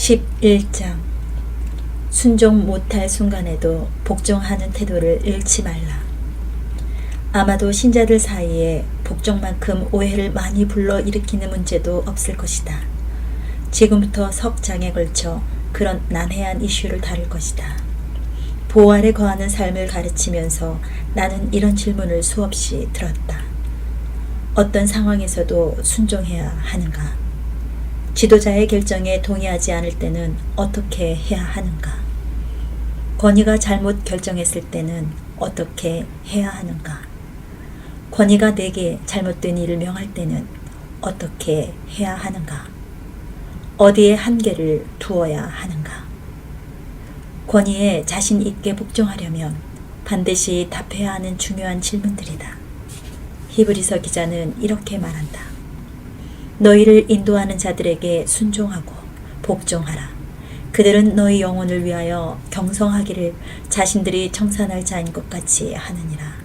11장 순종 못할 순간에도 복종하는 태도를 잃지 말라. 아마도 신자들 사이에 복종만큼 오해를 많이 불러일으키는 문제도 없을 것이다. 지금부터 석 장에 걸쳐 그런 난해한 이슈를 다룰 것이다. 보호 아래 거하는 삶을 가르치면서 나는 이런 질문을 수없이 들었다. 어떤 상황에서도 순종해야 하는가? 지도자의 결정에 동의하지 않을 때는 어떻게 해야 하는가? 권위가 잘못 결정했을 때는 어떻게 해야 하는가? 권위가 내게 잘못된 일을 명할 때는 어떻게 해야 하는가? 어디에 한계를 두어야 하는가? 권위에 자신 있게 복종하려면 반드시 답해야 하는 중요한 질문들이다. 히브리서 기자는 이렇게 말한다. 너희를 인도하는 자들에게 순종하고 복종하라. 그들은 너희 영혼을 위하여 경성하기를 자신들이 청산할 자인 것 같이 하느니라.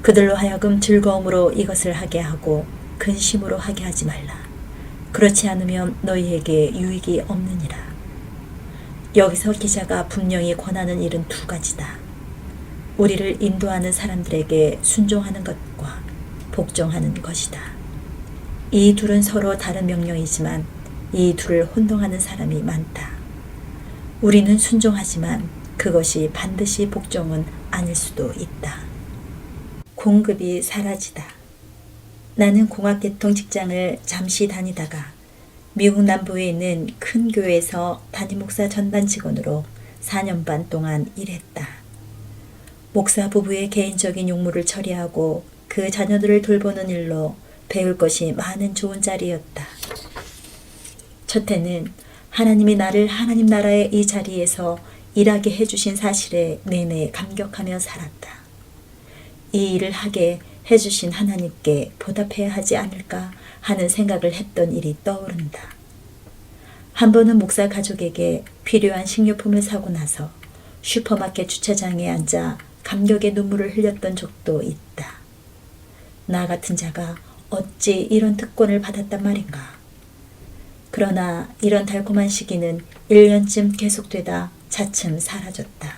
그들로 하여금 즐거움으로 이것을 하게 하고 근심으로 하게 하지 말라. 그렇지 않으면 너희에게 유익이 없느니라. 여기서 기자가 분명히 권하는 일은 두 가지다. 우리를 인도하는 사람들에게 순종하는 것과 복종하는 것이다. 이 둘은 서로 다른 명령이지만 이 둘을 혼동하는 사람이 많다. 우리는 순종하지만 그것이 반드시 복종은 아닐 수도 있다. 공급이 사라지다. 나는 공학계통 직장을 잠시 다니다가 미국 남부에 있는 큰 교회에서 담임 목사 전담 직원으로 4년 반 동안 일했다. 목사 부부의 개인적인 용무를 처리하고 그 자녀들을 돌보는 일로 배울 것이 많은 좋은 자리였다. 첫 해는 하나님이 나를 하나님 나라의 이 자리에서 일하게 해주신 사실에 내내 감격하며 살았다. 이 일을 하게 해주신 하나님께 보답해야 하지 않을까 하는 생각을 했던 일이 떠오른다. 한 번은 목사 가족에게 필요한 식료품을 사고 나서 슈퍼마켓 주차장에 앉아 감격의 눈물을 흘렸던 적도 있다. 나 같은 자가 어찌 이런 특권을 받았단 말인가. 그러나 이런 달콤한 시기는 1년쯤 계속되다 차츰 사라졌다.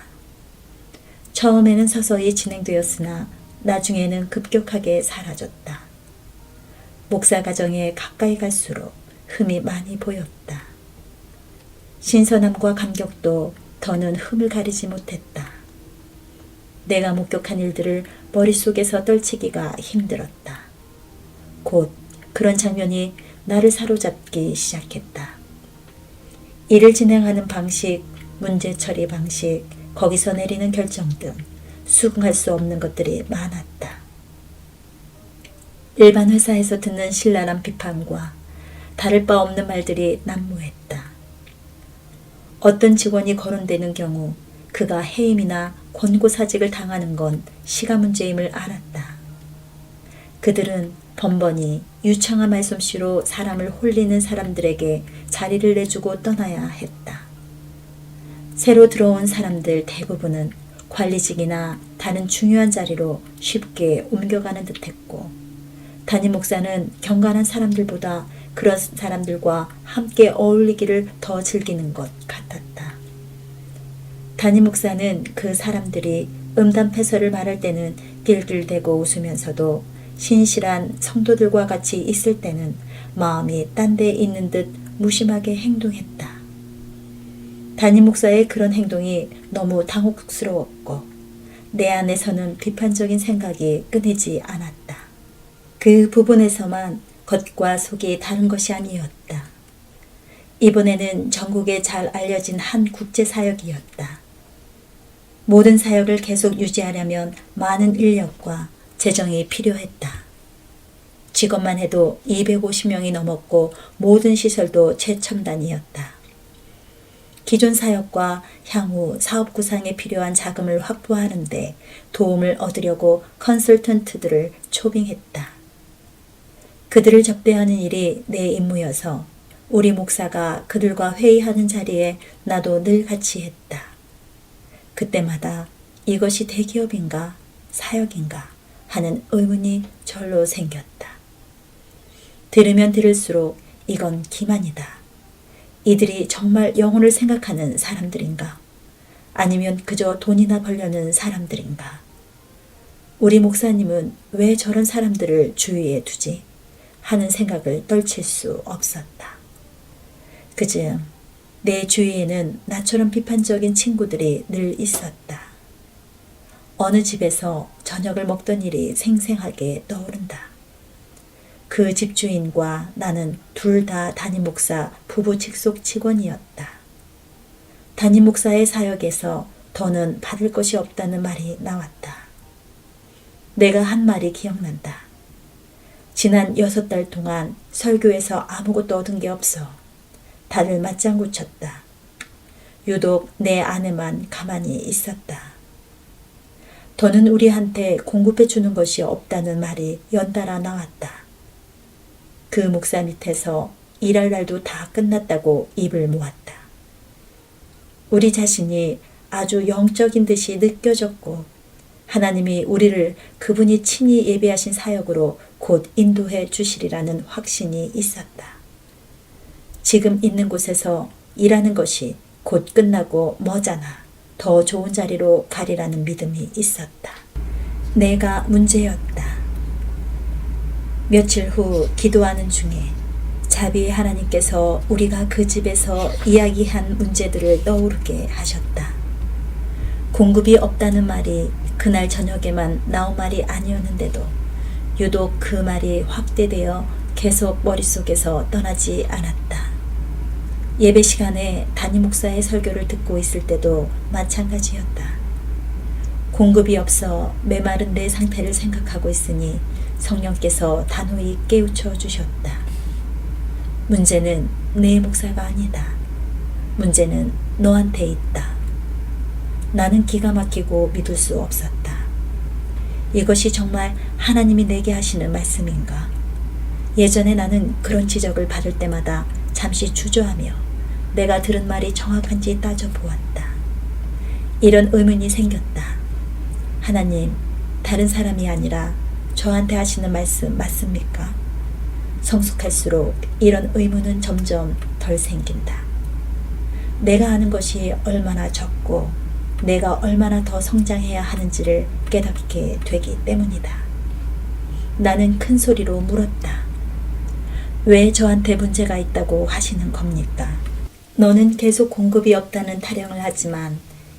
처음에는 서서히 진행되었으나 나중에는 급격하게 사라졌다. 목사 가정에 가까이 갈수록 흠이 많이 보였다. 신선함과 감격도 더는 흠을 가리지 못했다. 내가 목격한 일들을 머릿속에서 떨치기가 힘들었다. 곧 그런 장면이 나를 사로잡기 시작했다. 일을 진행하는 방식, 문제 처리 방식, 거기서 내리는 결정 등 수긍할 수 없는 것들이 많았다. 일반 회사에서 듣는 신랄한 비판과 다를 바 없는 말들이 난무했다. 어떤 직원이 거론되는 경우 그가 해임이나 권고사직을 당하는 건 시간 문제임을 알았다. 그들은 번번이 유창한 말솜씨로 사람을 홀리는 사람들에게 자리를 내주고 떠나야 했다. 새로 들어온 사람들 대부분은 관리직이나 다른 중요한 자리로 쉽게 옮겨가는 듯했고 담임 목사는 경건한 사람들보다 그런 사람들과 함께 어울리기를 더 즐기는 것 같았다. 담임 목사는 그 사람들이 음담패설을 말할 때는 낄낄대고 웃으면서도 신실한 성도들과 같이 있을 때는 마음이 딴 데 있는 듯 무심하게 행동했다. 담임 목사의 그런 행동이 너무 당혹스러웠고 내 안에서는 비판적인 생각이 끊이지 않았다. 그 부분에서만 겉과 속이 다른 것이 아니었다. 이번에는 전국에 잘 알려진 한 국제사역이었다. 모든 사역을 계속 유지하려면 많은 인력과 재정이 필요했다. 직원만 해도 250명이 넘었고 모든 시설도 최첨단이었다. 기존 사역과 향후 사업 구상에 필요한 자금을 확보하는데 도움을 얻으려고 컨설턴트들을 초빙했다. 그들을 접대하는 일이 내 임무여서 우리 목사가 그들과 회의하는 자리에 나도 늘 같이 했다. 그때마다 이것이 대기업인가 사역인가 하는 의문이 절로 생겼다. 들으면 들을수록 이건 기만이다. 이들이 정말 영혼을 생각하는 사람들인가? 아니면 그저 돈이나 벌려는 사람들인가? 우리 목사님은 왜 저런 사람들을 주위에 두지? 하는 생각을 떨칠 수 없었다. 그즈음 내 주위에는 나처럼 비판적인 친구들이 늘 있었다. 어느 집에서 저녁을 먹던 일이 생생하게 떠오른다. 그 집주인과 나는 둘 다 담임 목사 부부 직속 직원이었다. 담임 목사의 사역에서 더는 받을 것이 없다는 말이 나왔다. 내가 한 말이 기억난다. 지난 6달 동안 설교에서 아무것도 얻은 게 없어. 다들 맞장구 쳤다. 유독 내 아내만 가만히 있었다. 더는 우리한테 공급해 주는 것이 없다는 말이 연달아 나왔다. 그 목사 밑에서 일할 날도 다 끝났다고 입을 모았다. 우리 자신이 아주 영적인 듯이 느껴졌고 하나님이 우리를 그분이 친히 예비하신 사역으로 곧 인도해 주시리라는 확신이 있었다. 지금 있는 곳에서 일하는 것이 곧 끝나고 머잖아 더 좋은 자리로 가리라는 믿음이 있었다. 내가 문제였다. 며칠 후 기도하는 중에 자비의 하나님께서 우리가 그 집에서 이야기한 문제들을 떠오르게 하셨다. 공급이 없다는 말이 그날 저녁에만 나온 말이 아니었는데도 유독 그 말이 확대되어 계속 머릿속에서 떠나지 않았다. 예배 시간에 담임 목사의 설교를 듣고 있을 때도 마찬가지였다. 공급이 없어 메마른 내 상태를 생각하고 있으니 성령께서 단호히 깨우쳐 주셨다. 문제는 내 목사가 아니다. 문제는 너한테 있다. 나는 기가 막히고 믿을 수 없었다. 이것이 정말 하나님이 내게 하시는 말씀인가? 예전에 나는 그런 지적을 받을 때마다 잠시 주저하며 내가 들은 말이 정확한지 따져보았다. 이런 의문이 생겼다. 하나님, 다른 사람이 아니라 저한테 하시는 말씀 맞습니까? 성숙할수록 이런 의문은 점점 덜 생긴다. 내가 아는 것이 얼마나 적고 내가 얼마나 더 성장해야 하는지를 깨닫게 되기 때문이다. 나는 큰 소리로 물었다. 왜 저한테 문제가 있다고 하시는 겁니까? 너는 계속 공급이 없다는 타령을 하지만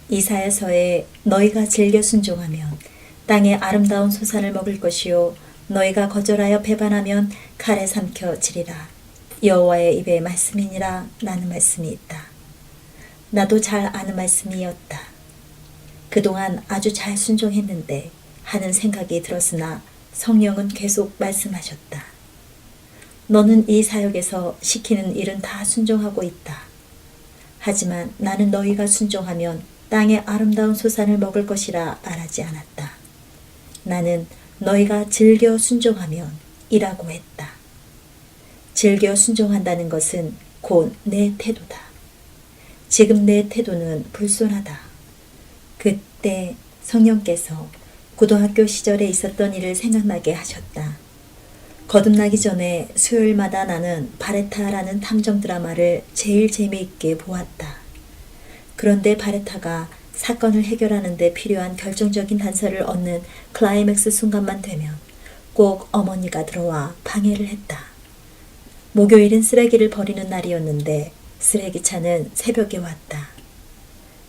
이사야서에 너희가 즐겨 순종하면 땅의 아름다운 소산을 먹을 것이요 너희가 거절하여 배반하면 칼에 삼켜지리라. 여호와의 입의 말씀이니라 라는 말씀이 있다. 나도 잘 아는 말씀이었다. 그동안 아주 잘 순종했는데 하는 생각이 들었으나 성령은 계속 말씀하셨다. 너는 이 사역에서 시키는 일은 다 순종하고 있다. 하지만 나는 너희가 순종하면 땅의 아름다운 소산을 먹을 것이라 말하지 않았다. 나는 너희가 즐겨 순종하면 이라고 했다. 즐겨 순종한다는 것은 곧 내 태도다. 지금 내 태도는 불손하다. 그때 성령께서 고등학교 시절에 있었던 일을 생각나게 하셨다. 거듭나기 전에 수요일마다 나는 바레타라는 탐정 드라마를 제일 재미있게 보았다. 그런데 바레타가 사건을 해결하는 데 필요한 결정적인 단서를 얻는 클라이맥스 순간만 되면 꼭 어머니가 들어와 방해를 했다. 목요일은 쓰레기를 버리는 날이었는데 쓰레기차는 새벽에 왔다.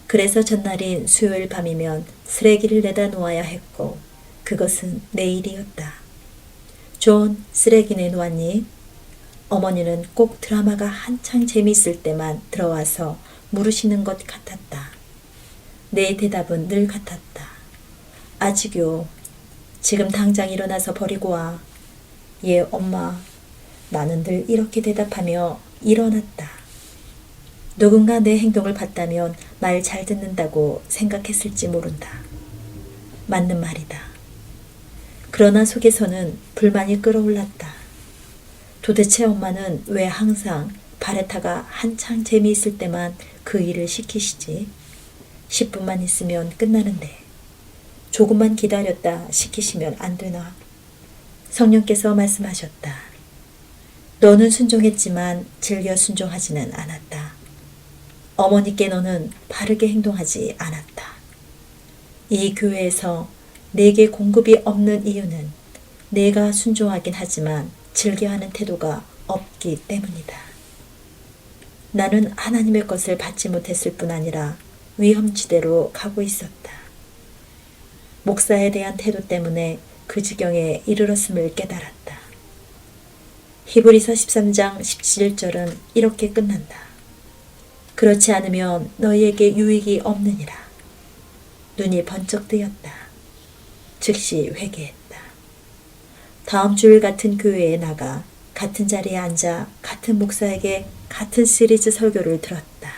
그래서 전날인 수요일 밤이면 쓰레기를 내다 놓아야 했고 그것은 내일이었다. 존, 쓰레기 내놓았니? 어머니는 꼭 드라마가 한창 재미있을 때만 들어와서 물으시는 것 같았다. 내 대답은 늘 같았다. 아직요. 지금 당장 일어나서 버리고 와. 예, 엄마. 나는 늘 이렇게 대답하며 일어났다. 누군가 내 행동을 봤다면 말 잘 듣는다고 생각했을지 모른다. 맞는 말이다. 그러나 속에서는 불만이 끓어올랐다. 도대체 엄마는 왜 항상 바레타가 한창 재미있을 때만 그 일을 시키시지? 10분만 있으면 끝나는데 조금만 기다렸다 시키시면 안 되나? 성령께서 말씀하셨다. 너는 순종했지만 즐겨 순종하지는 않았다. 어머니께 너는 바르게 행동하지 않았다. 이 교회에서 내게 공급이 없는 이유는 내가 순종하긴 하지만 즐겨하는 태도가 없기 때문이다. 나는 하나님의 것을 받지 못했을 뿐 아니라 위험지대로 가고 있었다. 목사에 대한 태도 때문에 그 지경에 이르렀음을 깨달았다. 히브리서 13장 17절은 이렇게 끝난다. 그렇지 않으면 너희에게 유익이 없느니라. 눈이 번쩍 뜨였다. 즉시 회개했다. 다음 주일 같은 교회에 나가 같은 자리에 앉아 같은 목사에게 같은 시리즈 설교를 들었다.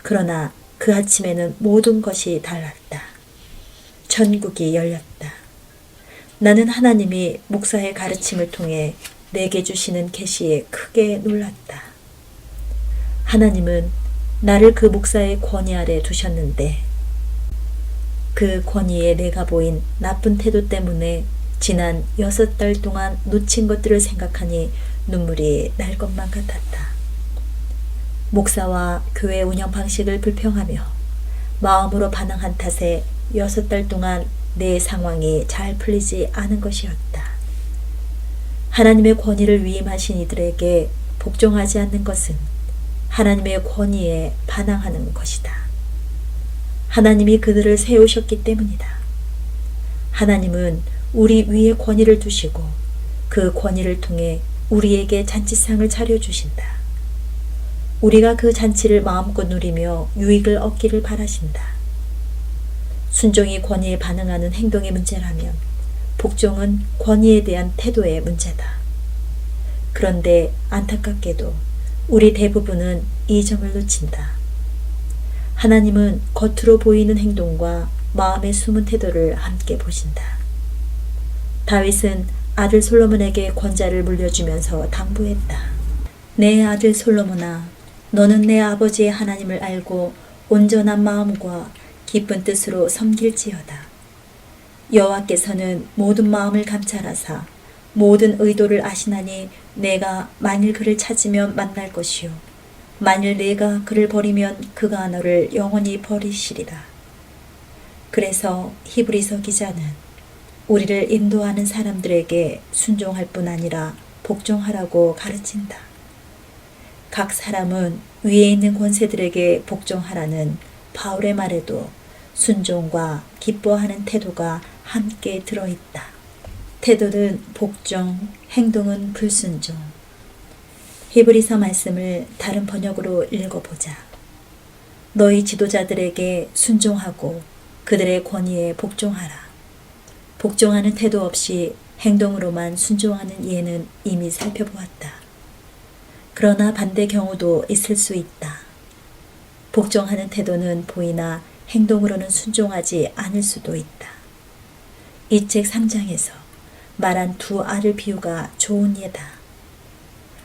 그러나 그 아침에는 모든 것이 달랐다. 천국이 열렸다. 나는 하나님이 목사의 가르침을 통해 내게 주시는 계시에 크게 놀랐다. 하나님은 나를 그 목사의 권위 아래 두셨는데 그 권위에 내가 보인 나쁜 태도 때문에 지난 6달 동안 놓친 것들을 생각하니 눈물이 날 것만 같았다. 목사와 교회 운영 방식을 불평하며 마음으로 반항한 탓에 6달 동안 내 상황이 잘 풀리지 않은 것이었다. 하나님의 권위를 위임하신 이들에게 복종하지 않는 것은 하나님의 권위에 반항하는 것이다. 하나님이 그들을 세우셨기 때문이다. 하나님은 우리 위에 권위를 두시고 그 권위를 통해 우리에게 잔치상을 차려주신다. 우리가 그 잔치를 마음껏 누리며 유익을 얻기를 바라신다. 순종이 권위에 반응하는 행동의 문제라면 복종은 권위에 대한 태도의 문제다. 그런데 안타깝게도 우리 대부분은 이 점을 놓친다. 하나님은 겉으로 보이는 행동과 마음의 숨은 태도를 함께 보신다. 다윗은 아들 솔로몬에게 권자를 물려주면서 당부했다. 내 아들 솔로몬아, 너는 내 아버지의 하나님을 알고 온전한 마음과 기쁜 뜻으로 섬길지어다. 여호와께서는 모든 마음을 감찰하사 모든 의도를 아시나니 내가 만일 그를 찾으면 만날 것이요 만일 내가 그를 버리면 그가 너를 영원히 버리시리라. 그래서 히브리서 기자는 우리를 인도하는 사람들에게 순종할 뿐 아니라 복종하라고 가르친다. 각 사람은 위에 있는 권세들에게 복종하라는 바울의 말에도 순종과 기뻐하는 태도가 함께 들어있다. 태도는 복종, 행동은 불순종. 히브리서 말씀을 다른 번역으로 읽어보자. 너희 지도자들에게 순종하고 그들의 권위에 복종하라. 복종하는 태도 없이 행동으로만 순종하는 예는 이미 살펴보았다. 그러나 반대 경우도 있을 수 있다. 복종하는 태도는 보이나 행동으로는 순종하지 않을 수도 있다. 이 책 3장에서 말한 두 알을 비유가 좋은 예다.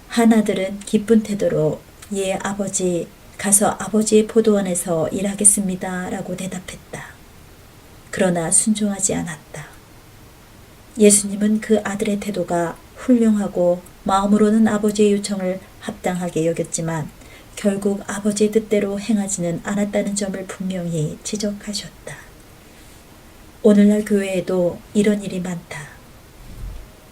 한 아들은 기쁜 태도로 예 아버지 가서 아버지의 포도원에서 일하겠습니다 라고 대답했다. 그러나 순종하지 않았다. 예수님은 그 아들의 태도가 훌륭하고 마음으로는 아버지의 요청을 합당하게 여겼지만 결국 아버지의 뜻대로 행하지는 않았다는 점을 분명히 지적하셨다. 오늘날 교회에도 이런 일이 많다.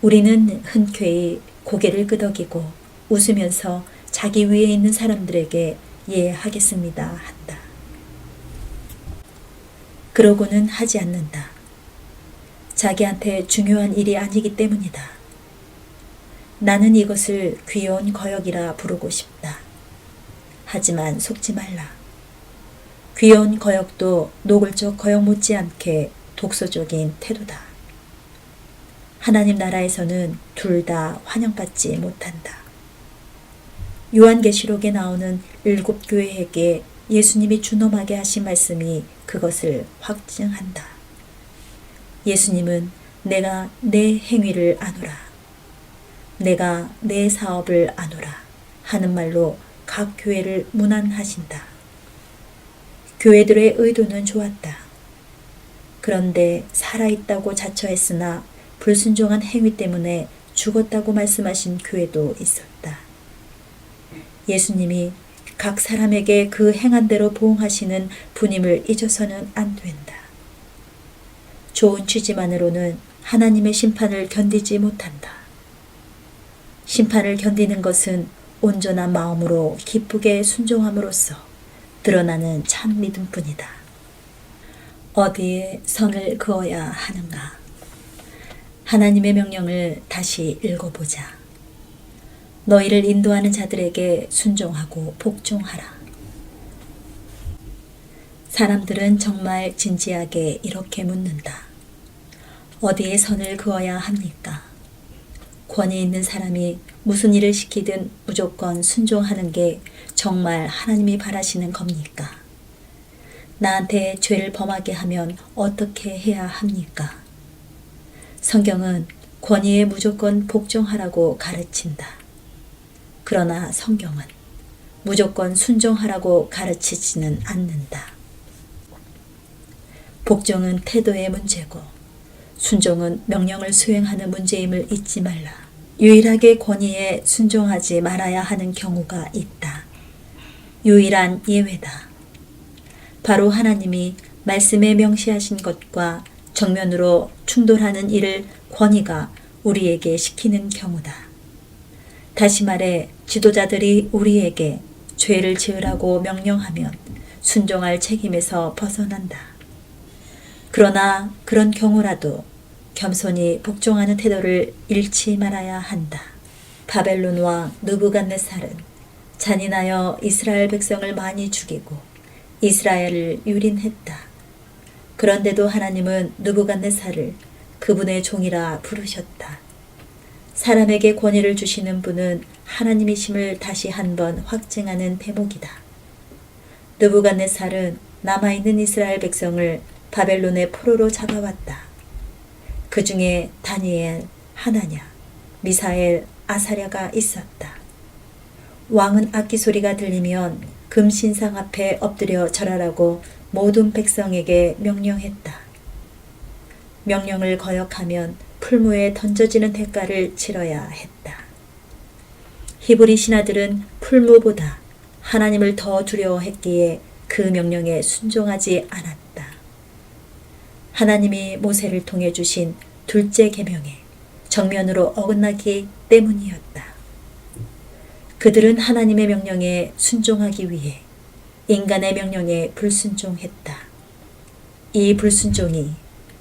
우리는 흔쾌히 고개를 끄덕이고 웃으면서 자기 위에 있는 사람들에게 예 하겠습니다 한다. 그러고는 하지 않는다. 자기한테 중요한 일이 아니기 때문이다. 나는 이것을 귀여운 거역이라 부르고 싶다. 하지만 속지 말라. 귀여운 거역도 노골적 거역 못지않게 독소적인 태도다. 하나님 나라에서는 둘 다 환영받지 못한다. 요한계시록에 나오는 7교회에게 예수님이 준엄하게 하신 말씀이 그것을 확증한다. 예수님은 내가 내 행위를 아노라, 내가 내 사업을 아노라 하는 말로 각 교회를 문안하신다. 교회들의 의도는 좋았다. 그런데 살아있다고 자처했으나 불순종한 행위 때문에 죽었다고 말씀하신 교회도 있었다. 예수님이 각 사람에게 그 행한 대로 보응하시는 분임을 잊어서는 안 된다. 좋은 취지만으로는 하나님의 심판을 견디지 못한다. 심판을 견디는 것은 온전한 마음으로 기쁘게 순종함으로써 드러나는 참 믿음뿐이다. 어디에 선을 그어야 하는가? 하나님의 명령을 다시 읽어보자. 너희를 인도하는 자들에게 순종하고 복종하라. 사람들은 정말 진지하게 이렇게 묻는다. 어디에 선을 그어야 합니까? 권위 있는 사람이 무슨 일을 시키든 무조건 순종하는 게 정말 하나님이 바라시는 겁니까? 나한테 죄를 범하게 하면 어떻게 해야 합니까? 성경은 권위에 무조건 복종하라고 가르친다. 그러나 성경은 무조건 순종하라고 가르치지는 않는다. 복종은 태도의 문제고 순종은 명령을 수행하는 문제임을 잊지 말라. 유일하게 권위에 순종하지 말아야 하는 경우가 있다. 유일한 예외다. 바로 하나님이 말씀에 명시하신 것과 정면으로 충돌하는 일을 권위가 우리에게 시키는 경우다. 다시 말해 지도자들이 우리에게 죄를 지으라고 명령하면 순종할 책임에서 벗어난다. 그러나 그런 경우라도 겸손히 복종하는 태도를 잃지 말아야 한다. 바벨론 왕 느부갓네살은 잔인하여 이스라엘 백성을 많이 죽이고 이스라엘을 유린했다. 그런데도 하나님은 느부갓네살을 그분의 종이라 부르셨다. 사람에게 권위를 주시는 분은 하나님이심을 다시 한번 확증하는 대목이다. 느부갓네살은 남아있는 이스라엘 백성을 바벨론의 포로로 잡아왔다. 그 중에 다니엘, 하나냐, 미사엘, 아사랴가 있었다. 왕은 악기 소리가 들리면 금신상 앞에 엎드려 절하라고 모든 백성에게 명령했다. 명령을 거역하면 풀무에 던져지는 대가를 치러야 했다. 히브리 신하들은 풀무보다 하나님을 더 두려워했기에 그 명령에 순종하지 않았다. 하나님이 모세를 통해 주신 둘째 계명에 정면으로 어긋나기 때문이었다. 그들은 하나님의 명령에 순종하기 위해 인간의 명령에 불순종했다. 이 불순종이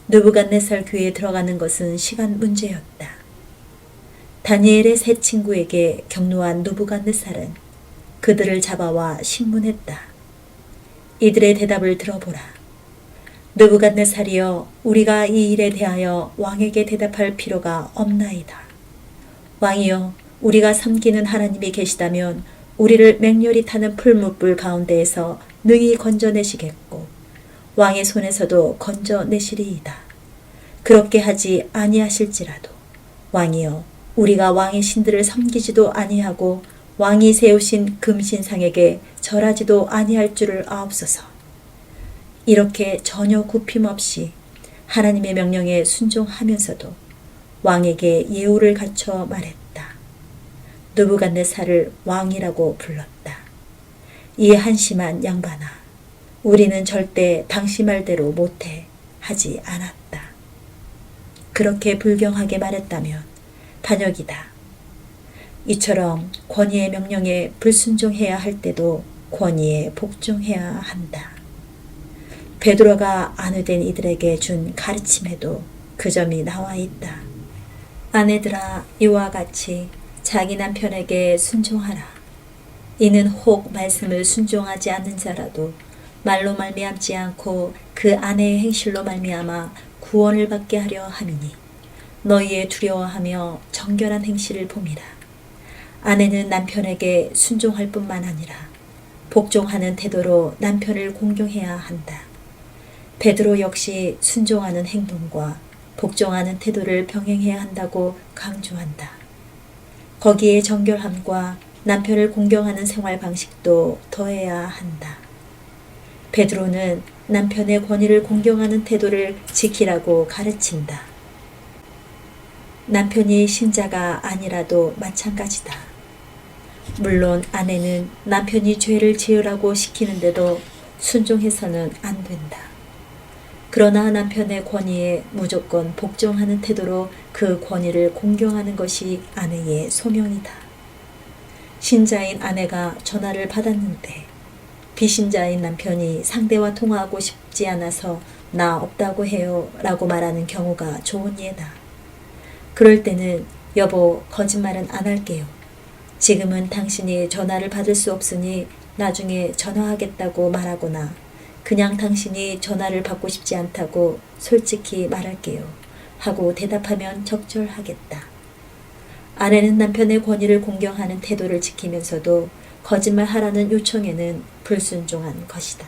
느부갓네살 귀에 들어가는 것은 시간 문제였다. 다니엘의 세 친구에게 경노한 느부갓네살은 그들을 잡아와 신문했다. 이들의 대답을 들어보라. 느부갓네살이여, 우리가 이 일에 대하여 왕에게 대답할 필요가 없나이다. 왕이여, 우리가 섬기는 하나님이 계시다면 우리를 맹렬히 타는 풀무불 가운데에서 능히 건져내시겠고 왕의 손에서도 건져내시리이다. 그렇게 하지 아니하실지라도 왕이여, 우리가 왕의 신들을 섬기지도 아니하고 왕이 세우신 금신상에게 절하지도 아니할 줄을 아옵소서. 이렇게 전혀 굽힘 없이 하나님의 명령에 순종하면서도 왕에게 예우를 갖춰 말했다. 느부갓네살을 왕이라고 불렀다. 이 한심한 양반아, 우리는 절대 당신 말대로 못해 하지 않았다. 그렇게 불경하게 말했다면 반역이다. 이처럼 권위의 명령에 불순종해야 할 때도 권위에 복종해야 한다. 베드로가 아내된 이들에게 준 가르침에도 그 점이 나와 있다. 아내들아, 이와 같이 자기 남편에게 순종하라. 이는 혹 말씀을 순종하지 않는 자라도 말로 말미암지 않고 그 아내의 행실로 말미암아 구원을 받게 하려 함이니 너희의 두려워하며 정결한 행실을 봄이라. 아내는 남편에게 순종할 뿐만 아니라 복종하는 태도로 남편을 공경해야 한다. 베드로 역시 순종하는 행동과 복종하는 태도를 병행해야 한다고 강조한다. 거기에 정결함과 남편을 공경하는 생활 방식도 더해야 한다. 베드로는 남편의 권위를 공경하는 태도를 지키라고 가르친다. 남편이 신자가 아니라도 마찬가지다. 물론 아내는 남편이 죄를 지으라고 시키는데도 순종해서는 안 된다. 그러나 남편의 권위에 무조건 복종하는 태도로 그 권위를 공경하는 것이 아내의 소명이다. 신자인 아내가 전화를 받았는데 비신자인 남편이 상대와 통화하고 싶지 않아서 나 없다고 해요 라고 말하는 경우가 좋은 예다. 그럴 때는 여보, 거짓말은 안 할게요. 지금은 당신이 전화를 받을 수 없으니 나중에 전화하겠다고 말하거나 그냥 당신이 전화를 받고 싶지 않다고 솔직히 말할게요 하고 대답하면 적절하겠다. 아내는 남편의 권위를 공경하는 태도를 지키면서도 거짓말하라는 요청에는 불순종한 것이다.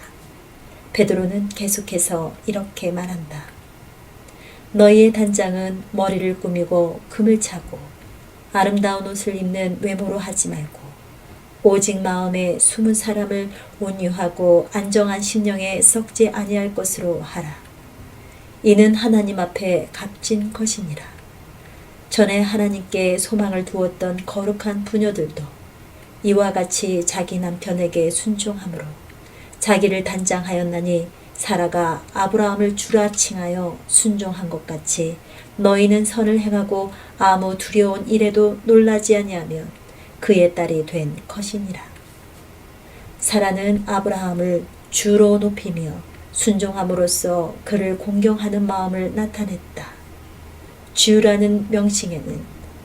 베드로는 계속해서 이렇게 말한다. 너희의 단장은 머리를 꾸미고 금을 차고 아름다운 옷을 입는 외모로 하지 말고 오직 마음에 숨은 사람을 온유하고 안정한 심령에 썩지 아니할 것으로 하라. 이는 하나님 앞에 값진 것이니라. 전에 하나님께 소망을 두었던 거룩한 부녀들도 이와 같이 자기 남편에게 순종함으로 자기를 단장하였나니 사라가 아브라함을 주라 칭하여 순종한 것 같이 너희는 선을 행하고 아무 두려운 일에도 놀라지 아니하면 그의 딸이 된 것이니라. 사라는 아브라함을 주로 높이며 순종함으로써 그를 공경하는 마음을 나타냈다. 주라는 명칭에는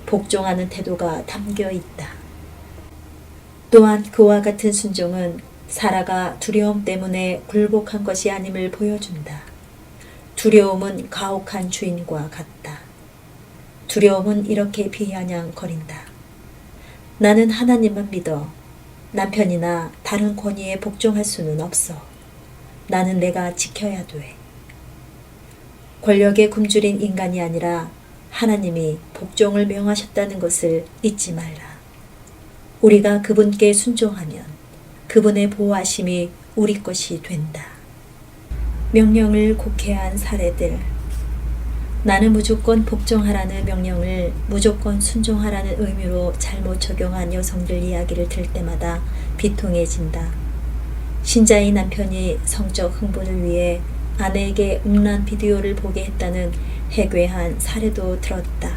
복종하는 태도가 담겨 있다. 또한 그와 같은 순종은 사라가 두려움 때문에 굴복한 것이 아님을 보여준다. 두려움은 가혹한 주인과 같다. 두려움은 이렇게 비아냥거린다. 나는 하나님만 믿어. 남편이나 다른 권위에 복종할 수는 없어. 나는 내가 지켜야 돼. 권력에 굶주린 인간이 아니라 하나님이 복종을 명하셨다는 것을 잊지 말라. 우리가 그분께 순종하면 그분의 보호하심이 우리 것이 된다. 명령을 곡해한 사례들. 나는 무조건 복종하라는 명령을 무조건 순종하라는 의미로 잘못 적용한 여성들 이야기를 들을 때마다 비통해진다. 신자인 남편이 성적 흥분을 위해 아내에게 음란 비디오를 보게 했다는 해괴한 사례도 들었다.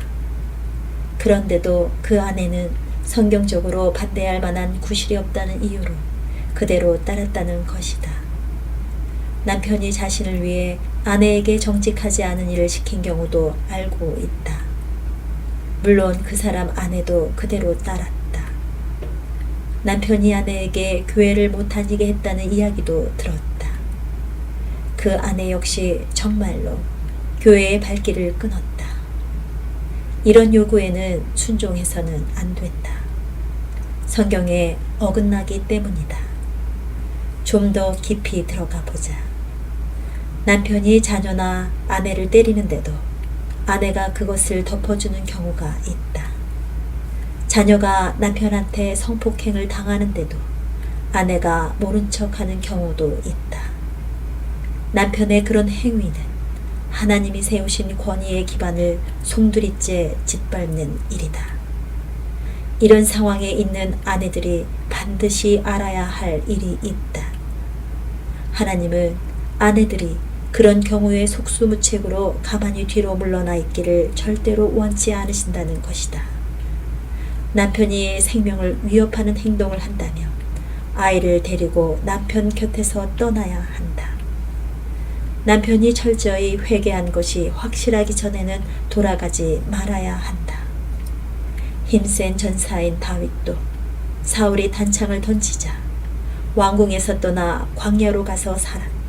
그런데도 그 아내는 성경적으로 반대할 만한 구실이 없다는 이유로 그대로 따랐다는 것이다. 남편이 자신을 위해 아내에게 정직하지 않은 일을 시킨 경우도 알고 있다. 물론 그 사람 아내도 그대로 따랐다. 남편이 아내에게 교회를 못 다니게 했다는 이야기도 들었다. 그 아내 역시 정말로 교회의 발길을 끊었다. 이런 요구에는 순종해서는 안 된다. 성경에 어긋나기 때문이다. 좀 더 깊이 들어가 보자. 남편이 자녀나 아내를 때리는데도 아내가 그것을 덮어주는 경우가 있다. 자녀가 남편한테 성폭행을 당하는데도 아내가 모른 척하는 경우도 있다. 남편의 그런 행위는 하나님이 세우신 권위의 기반을 송두리째 짓밟는 일이다. 이런 상황에 있는 아내들이 반드시 알아야 할 일이 있다. 하나님은 아내들이 그런 경우에 속수무책으로 가만히 뒤로 물러나 있기를 절대로 원치 않으신다는 것이다. 남편이 생명을 위협하는 행동을 한다면 아이를 데리고 남편 곁에서 떠나야 한다. 남편이 철저히 회개한 것이 확실하기 전에는 돌아가지 말아야 한다. 힘센 전사인 다윗도 사울이 단창을 던지자 왕궁에서 떠나 광야로 가서 살았다.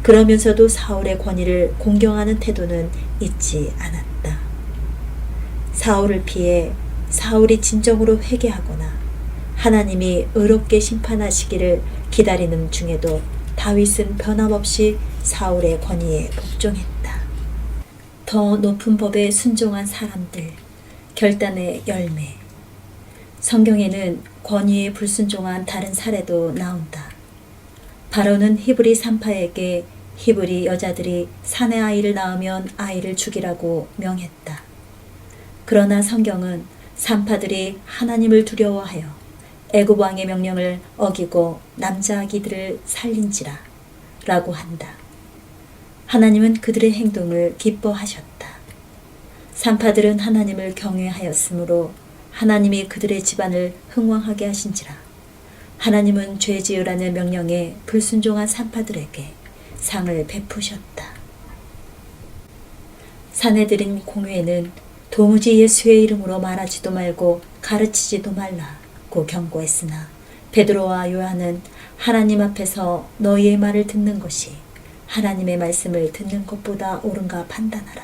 그러면서도 사울의 권위를 공경하는 태도는 잊지 않았다. 사울을 피해 사울이 진정으로 회개하거나 하나님이 의롭게 심판하시기를 기다리는 중에도 다윗은 변함없이 사울의 권위에 복종했다. 더 높은 법에 순종한 사람들, 결단의 열매. 성경에는 권위에 불순종한 다른 사례도 나온다. 바로는 히브리 산파에게 히브리 여자들이 사내 아이를 낳으면 아이를 죽이라고 명했다. 그러나 성경은 산파들이 하나님을 두려워하여 애굽 왕의 명령을 어기고 남자 아기들을 살린지라 라고 한다. 하나님은 그들의 행동을 기뻐하셨다. 산파들은 하나님을 경외하였으므로 하나님이 그들의 집안을 흥왕하게 하신지라. 하나님은 죄 지으라는 명령에 불순종한 산파들에게 상을 베푸셨다. 사내들인 공회는 도무지 예수의 이름으로 말하지도 말고 가르치지도 말라고 경고했으나 베드로와 요한은 하나님 앞에서 너희의 말을 듣는 것이 하나님의 말씀을 듣는 것보다 옳은가 판단하라.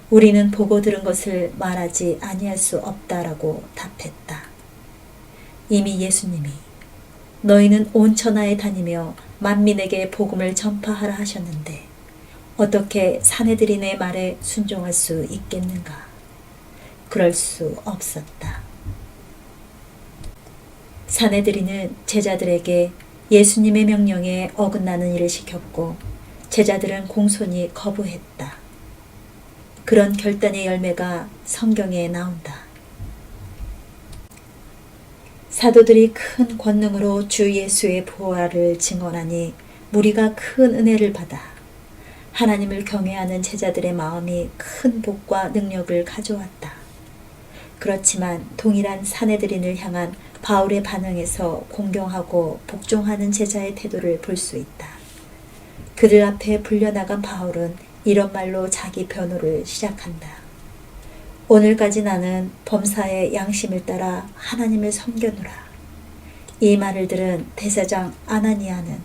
우리는 보고 들은 것을 말하지 아니할 수 없다라고 답했다. 이미 예수님이 너희는 온 천하에 다니며 만민에게 복음을 전파하라 하셨는데 어떻게 사내들인의 말에 순종할 수 있겠는가? 그럴 수 없었다. 사내들인은 제자들에게 예수님의 명령에 어긋나는 일을 시켰고 제자들은 공손히 거부했다. 그런 결단의 열매가 성경에 나온다. 사도들이 큰 권능으로 주 예수의 부활을 증언하니 무리가 큰 은혜를 받아 하나님을 경외하는 제자들의 마음이 큰 복과 능력을 가져왔다. 그렇지만 동일한 사내들인을 향한 바울의 반응에서 공경하고 복종하는 제자의 태도를 볼 수 있다. 그들 앞에 불려나간 바울은 이런 말로 자기 변호를 시작한다. 오늘까지 나는 범사의 양심을 따라 하나님을 섬겨노라. 이 말을 들은 대사장 아나니아는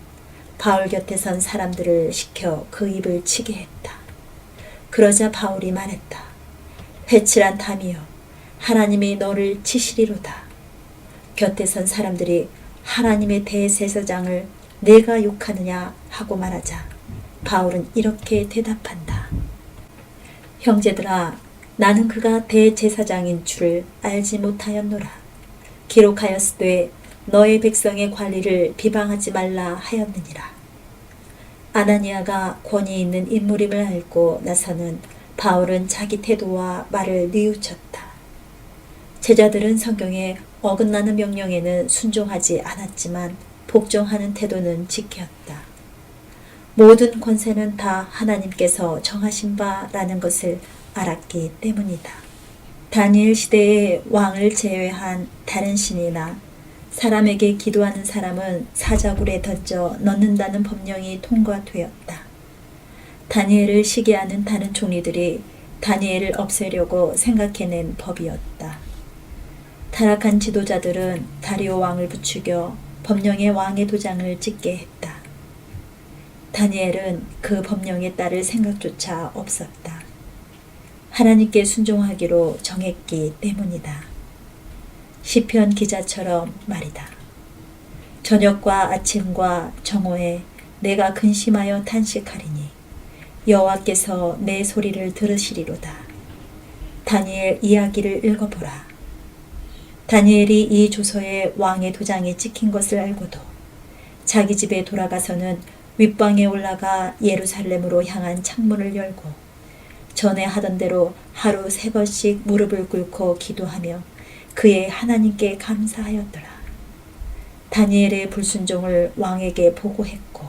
바울 곁에 선 사람들을 시켜 그 입을 치게 했다. 그러자 바울이 말했다. 회칠한 담이여, 하나님이 너를 치시리로다. 곁에 선 사람들이 하나님의 대제사장을 내가 욕하느냐 하고 말하자 바울은 이렇게 대답한다. 형제들아, 나는 그가 대제사장인 줄을 알지 못하였노라. 기록하였으되 너의 백성의 관리를 비방하지 말라 하였느니라. 아나니아가 권위 있는 인물임을 알고 나서는 바울은 자기 태도와 말을 뉘우쳤다. 제자들은 성경에 어긋나는 명령에는 순종하지 않았지만 복종하는 태도는 지켰다. 모든 권세는 다 하나님께서 정하신 바라는 것을 알았기 때문이다. 다니엘 시대의 왕을 제외한 다른 신이나 사람에게 기도하는 사람은 사자굴에 던져 넣는다는 법령이 통과되었다. 다니엘을 시기하는 다른 총리들이 다니엘을 없애려고 생각해낸 법이었다. 타락한 지도자들은 다리오 왕을 부추겨 법령의 왕의 도장을 찍게 했다. 다니엘은 그 법령에 따를 생각조차 없었다. 하나님께 순종하기로 정했기 때문이다. 시편 기자처럼 말이다. 저녁과 아침과 정오에 내가 근심하여 탄식하리니 여호와께서 내 소리를 들으시리로다. 다니엘 이야기를 읽어보라. 다니엘이 이 조서에 왕의 도장이 찍힌 것을 알고도 자기 집에 돌아가서는 윗방에 올라가 예루살렘으로 향한 창문을 열고 전에 하던 대로 하루 3번씩 무릎을 꿇고 기도하며 그의 하나님께 감사하였더라. 다니엘의 불순종을 왕에게 보고했고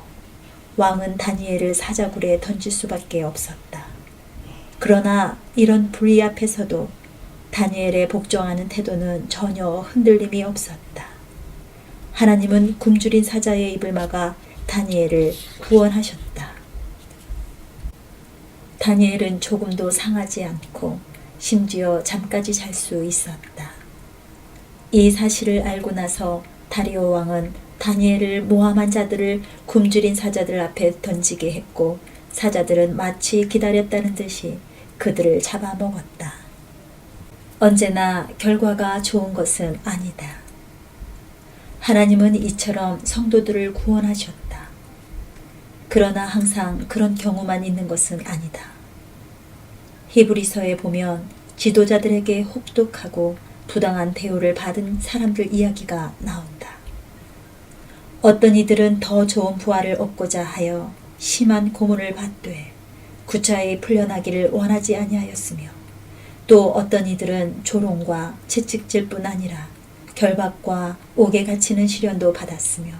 왕은 다니엘을 사자굴에 던질 수밖에 없었다. 그러나 이런 불의 앞에서도 다니엘의 복종하는 태도는 전혀 흔들림이 없었다. 하나님은 굶주린 사자의 입을 막아 다니엘을 구원하셨다. 다니엘은 조금도 상하지 않고 심지어 잠까지 잘 수 있었다. 이 사실을 알고 나서 다리오 왕은 다니엘을 모함한 자들을 굶주린 사자들 앞에 던지게 했고 사자들은 마치 기다렸다는 듯이 그들을 잡아먹었다. 언제나 결과가 좋은 것은 아니다. 하나님은 이처럼 성도들을 구원하셨다. 그러나 항상 그런 경우만 있는 것은 아니다. 히브리서에 보면 지도자들에게 혹독하고 부당한 대우를 받은 사람들 이야기가 나온다. 어떤 이들은 더 좋은 부활을 얻고자 하여 심한 고문을 받되 구차히 풀려나기를 원하지 아니하였으며 또 어떤 이들은 조롱과 채찍질뿐 아니라 결박과 옥에 갇히는 시련도 받았으며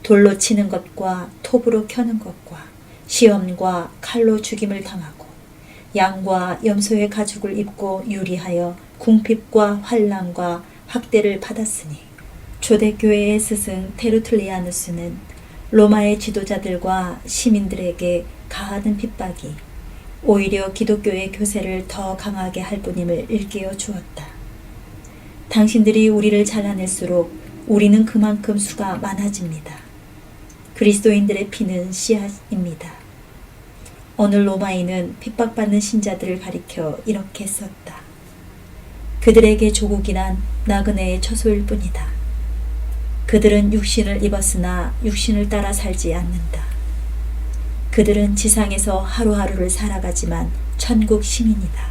돌로 치는 것과 톱으로 켜는 것과 시험과 칼로 죽임을 당하고 양과 염소의 가죽을 입고 유리하여 궁핍과 환난과 학대를 받았으니 초대교회의 스승 테르툴리아누스는 로마의 지도자들과 시민들에게 가하는 핍박이 오히려 기독교의 교세를 더 강하게 할 뿐임을 일깨워 주었다. 당신들이 우리를 잘라낼수록 우리는 그만큼 수가 많아집니다. 그리스도인들의 피는 씨앗입니다. 어느 로마인은 핍박받는 신자들을 가리켜 이렇게 썼다. 그들에게 조국이란 나그네의 처소일 뿐이다. 그들은 육신을 입었으나 육신을 따라 살지 않는다. 그들은 지상에서 하루하루를 살아가지만 천국 시민이다.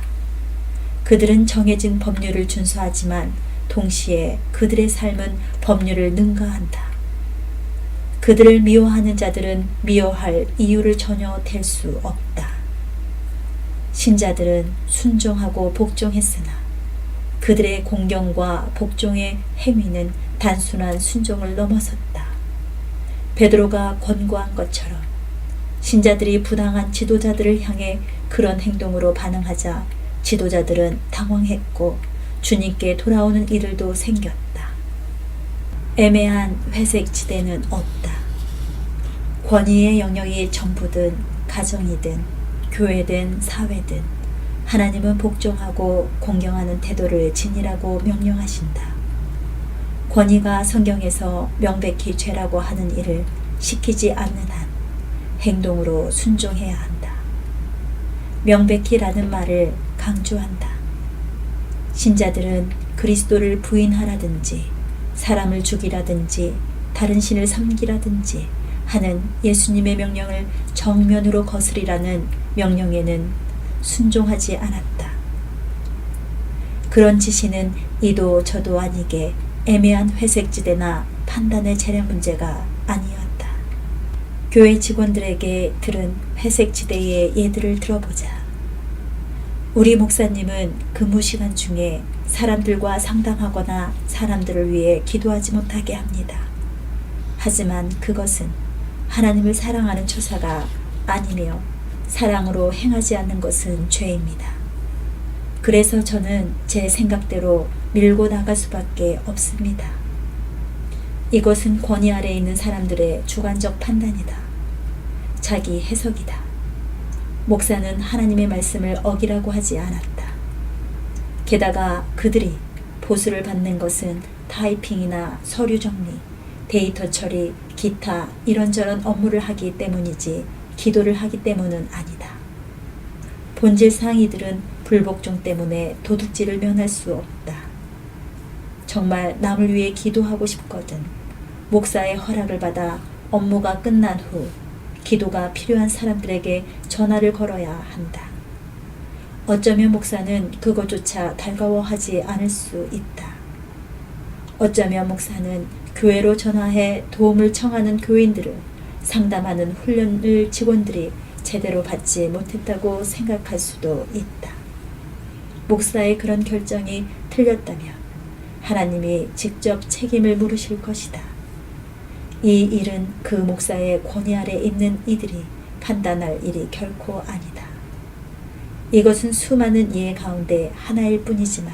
그들은 정해진 법률을 준수하지만 동시에 그들의 삶은 법률을 능가한다. 그들을 미워하는 자들은 미워할 이유를 전혀 댈 수 없다. 신자들은 순종하고 복종했으나 그들의 공경과 복종의 행위는 단순한 순종을 넘어섰다. 베드로가 권고한 것처럼 신자들이 부당한 지도자들을 향해 그런 행동으로 반응하자 지도자들은 당황했고 주님께 돌아오는 일들도 생겼다. 애매한 회색 지대는 없다. 권위의 영역이 정부든 가정이든 교회든 사회든 하나님은 복종하고 공경하는 태도를 지니라고 명령하신다. 권위가 성경에서 명백히 죄라고 하는 일을 시키지 않는 한 행동으로 순종해야 한다. 명백히라는 말을 강조한다. 신자들은 그리스도를 부인하라든지 사람을 죽이라든지 다른 신을 섬기라든지 하는 예수님의 명령을 정면으로 거스리라는 명령에는 순종하지 않았다. 그런 지시는 이도 저도 아니게 애매한 회색지대나 판단의 재량 문제가 아니었다. 교회 직원들에게 들은 회색지대의 예들을 들어보자. 우리 목사님은 근무 시간 중에 사람들과 상담하거나 사람들을 위해 기도하지 못하게 합니다. 하지만 그것은 하나님을 사랑하는 처사가 아니며 사랑으로 행하지 않는 것은 죄입니다. 그래서 저는 제 생각대로 밀고 나갈 수밖에 없습니다. 이것은 권위 아래에 있는 사람들의 주관적 판단이다. 자기 해석이다. 목사는 하나님의 말씀을 어기라고 하지 않았다. 게다가 그들이 보수를 받는 것은 타이핑이나 서류 정리, 데이터 처리, 기타 이런저런 업무를 하기 때문이지 기도를 하기 때문은 아니다. 본질상 이들은 불복종 때문에 도둑질을 면할 수 없다. 정말 남을 위해 기도하고 싶거든 목사의 허락을 받아 업무가 끝난 후 기도가 필요한 사람들에게 전화를 걸어야 한다. 어쩌면 목사는 그것조차 달가워하지 않을 수 있다. 어쩌면 목사는 교회로 전화해 도움을 청하는 교인들을 상담하는 훈련을 직원들이 제대로 받지 못했다고 생각할 수도 있다. 목사의 그런 결정이 틀렸다면 하나님이 직접 책임을 물으실 것이다. 이 일은 그 목사의 권위 아래 있는 이들이 판단할 일이 결코 아니다. 이것은 수많은 예 가운데 하나일 뿐이지만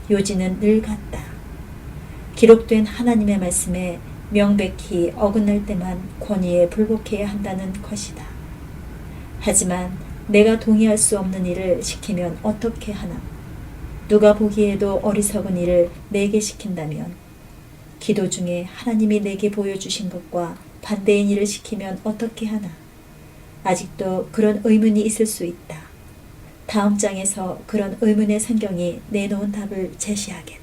요지는 늘 같다. 기록된 하나님의 말씀에 명백히 어긋날 때만 권위에 불복해야 한다는 것이다. 하지만 내가 동의할 수 없는 일을 시키면 어떻게 하나? 누가 보기에도 어리석은 일을 내게 시킨다면 기도 중에 하나님이 내게 보여주신 것과 반대인 일을 시키면 어떻게 하나? 아직도 그런 의문이 있을 수 있다. 다음 장에서 그런 의문의 성경이 내놓은 답을 제시하겠다.